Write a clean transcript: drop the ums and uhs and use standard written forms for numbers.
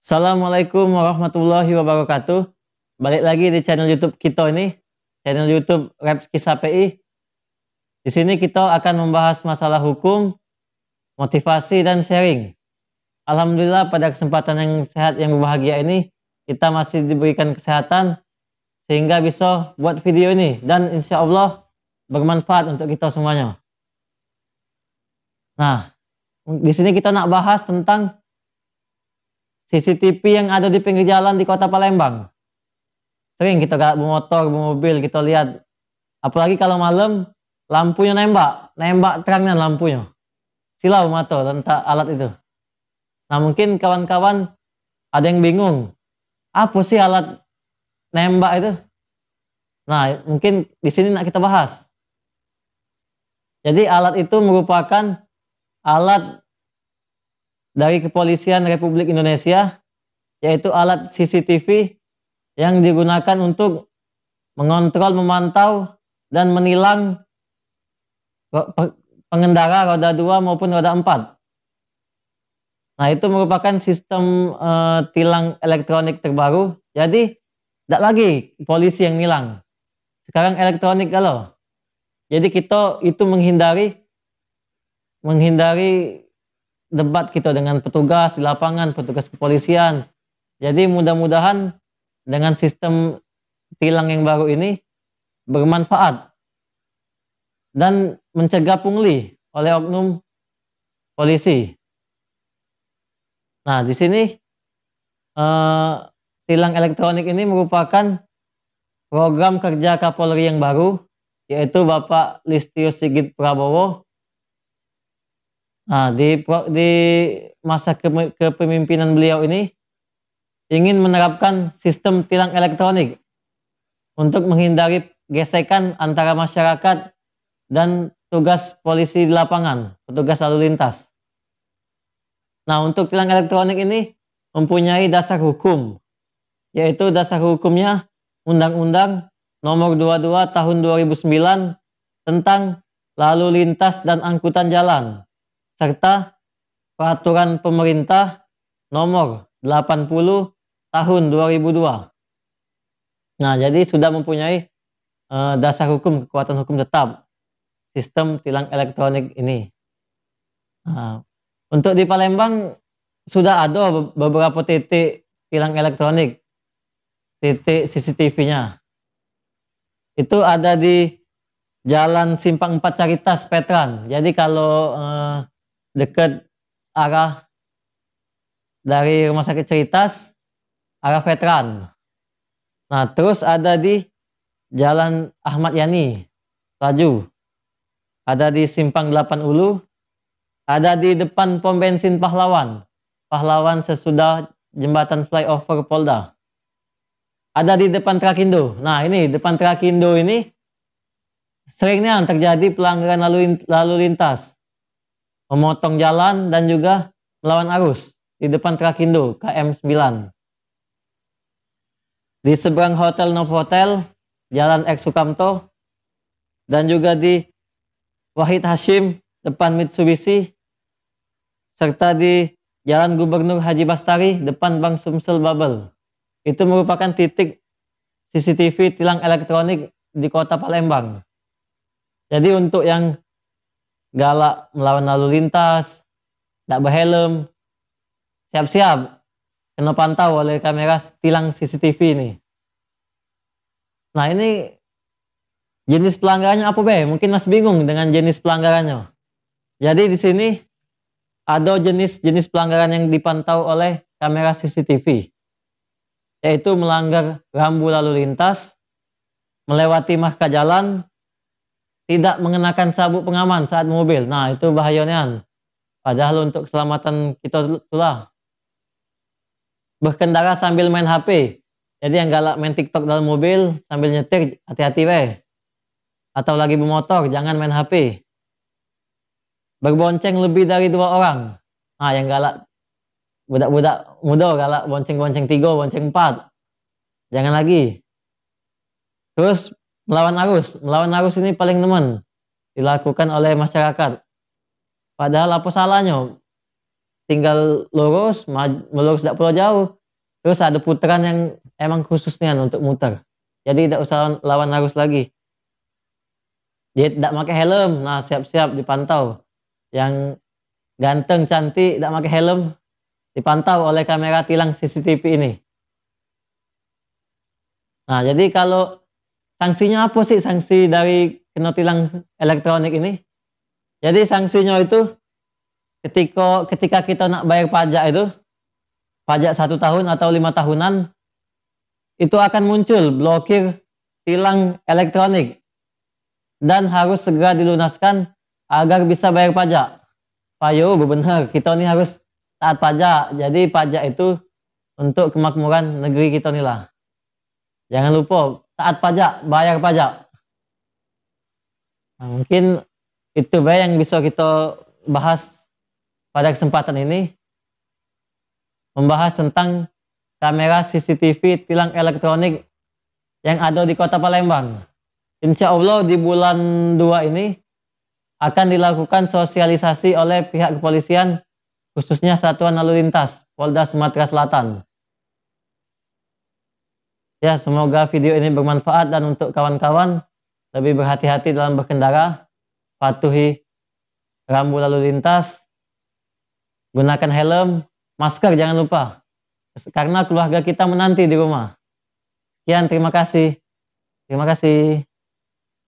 Assalamualaikum warahmatullahi wabarakatuh. Balik lagi di channel YouTube kita ini, channel YouTube Repski PI. Di sini kita akan membahas masalah hukum, motivasi dan sharing. Alhamdulillah pada kesempatan yang sehat yang berbahagia ini kita masih diberikan kesehatan sehingga bisa buat video ini dan insya Allah bermanfaat untuk kita semuanya. Nah, di sini kita nak bahas tentang CCTV yang ada di pinggir jalan di Kota Palembang. Sering kita galak bermotor, bermobil, kita lihat. Apalagi kalau malam, lampunya nembak terangnya lampunya. Silau mata tentang alat itu. Nah, mungkin kawan-kawan ada yang bingung. Apa sih alat nembak itu? Nah, mungkin di sini nak kita bahas. Jadi alat itu merupakan alat dari Kepolisian Republik Indonesia, yaitu alat CCTV yang digunakan untuk mengontrol, memantau, dan menilang pengendara roda 2 maupun roda 4. Nah, itu merupakan sistem tilang elektronik terbaru. Jadi, tidak lagi polisi yang nilang. Sekarang elektronik kalau. Jadi kita itu menghindari debat kita dengan petugas di lapangan, petugas kepolisian. Jadi mudah-mudahan dengan sistem tilang yang baru ini bermanfaat dan mencegah pungli oleh oknum polisi. Nah, di sini tilang elektronik ini merupakan program kerja Kapolri yang baru, yaitu Bapak Listio Sigit Prabowo. Nah, di masa kepemimpinan beliau ini ingin menerapkan sistem tilang elektronik untuk menghindari gesekan antara masyarakat dan tugas polisi di lapangan, petugas lalu lintas. Nah, untuk tilang elektronik ini mempunyai dasar hukum, yaitu dasar hukumnya Undang-Undang Nomor 22 Tahun 2009 tentang lalu lintas dan angkutan jalan, serta Peraturan Pemerintah Nomor 80 Tahun 2002. Nah, jadi sudah mempunyai dasar hukum, kekuatan hukum tetap sistem tilang elektronik ini. Nah, untuk di Palembang sudah ada beberapa titik tilang elektronik, titik CCTV-nya. Itu ada di Jalan Simpang 4 Caritas, Petran. Jadi kalau dekat arah dari Rumah Sakit Caritas, arah Veteran. Nah, terus ada di Jalan Ahmad Yani, Laju. Ada di Simpang 8 Ulu. Ada di depan pom bensin Pahlawan. Pahlawan sesudah jembatan flyover Polda. Ada di depan Trakindo. Nah, ini depan Trakindo ini seringnya terjadi pelanggaran lalu lintas, memotong jalan dan juga melawan arus di depan Trakindo KM 9. Di seberang Hotel Novotel, Jalan X Sukamto, dan juga di Wahid Hashim depan Mitsubishi, serta di Jalan Gubernur Haji Bastari depan Bank Sumsel Babel. Itu merupakan titik CCTV tilang elektronik di Kota Palembang. Jadi untuk yang galak melawan lalu lintas, tidak berhelm, siap-siap kena pantau oleh kamera tilang CCTV ini. Nah, ini jenis pelanggarannya apa be? Mungkin masih bingung dengan jenis pelanggarannya. Jadi di sini ada jenis-jenis pelanggaran yang dipantau oleh kamera CCTV, yaitu melanggar rambu lalu lintas, melewati marka jalan, tidak mengenakan sabuk pengaman saat mobil. Nah, itu bahayanya. Padahal untuk keselamatan kita itulah. Berkendara sambil main HP. Jadi yang galak main TikTok dalam mobil sambil nyetir, hati-hati weh. Atau lagi bermotor, jangan main HP. Berbonceng lebih dari 2 orang. Nah, yang galak budak-budak muda galak bonceng-bonceng 3, bonceng 4. Jangan lagi. Terus melawan arus. Melawan arus ini paling nemen dilakukan oleh masyarakat. Padahal apa salahnya? Tinggal lurus, melurus tidak perlu jauh. Terus ada putaran yang emang khususnya untuk muter. Jadi tidak usah lawan arus lagi. Dia tidak pakai helm, nah siap-siap dipantau. Yang ganteng, cantik, tidak pakai helm, dipantau oleh kamera tilang CCTV ini. Nah, jadi kalau sanksinya apa sih sanksi dari kena tilang elektronik ini? Jadi sanksinya itu ketika kita nak bayar pajak itu, pajak 1 tahun atau 5 tahunan, itu akan muncul blokir tilang elektronik dan harus segera dilunaskan agar bisa bayar pajak. Payo, benar, kita ini harus taat pajak. Jadi pajak itu untuk kemakmuran negeri kita nih lah. Jangan lupa taat pajak, bayar pajak. Nah, mungkin itu baik yang bisa kita bahas pada kesempatan ini. Membahas tentang kamera CCTV tilang elektronik yang ada di Kota Palembang. Insya Allah di bulan 2 ini akan dilakukan sosialisasi oleh pihak kepolisian, khususnya Satuan Lalu Lintas Polda Sumatera Selatan. Ya, semoga video ini bermanfaat dan untuk kawan-kawan lebih berhati-hati dalam berkendara, patuhi rambu lalu lintas, gunakan helm, masker jangan lupa, karena keluarga kita menanti di rumah. Sekian, terima kasih. Terima kasih.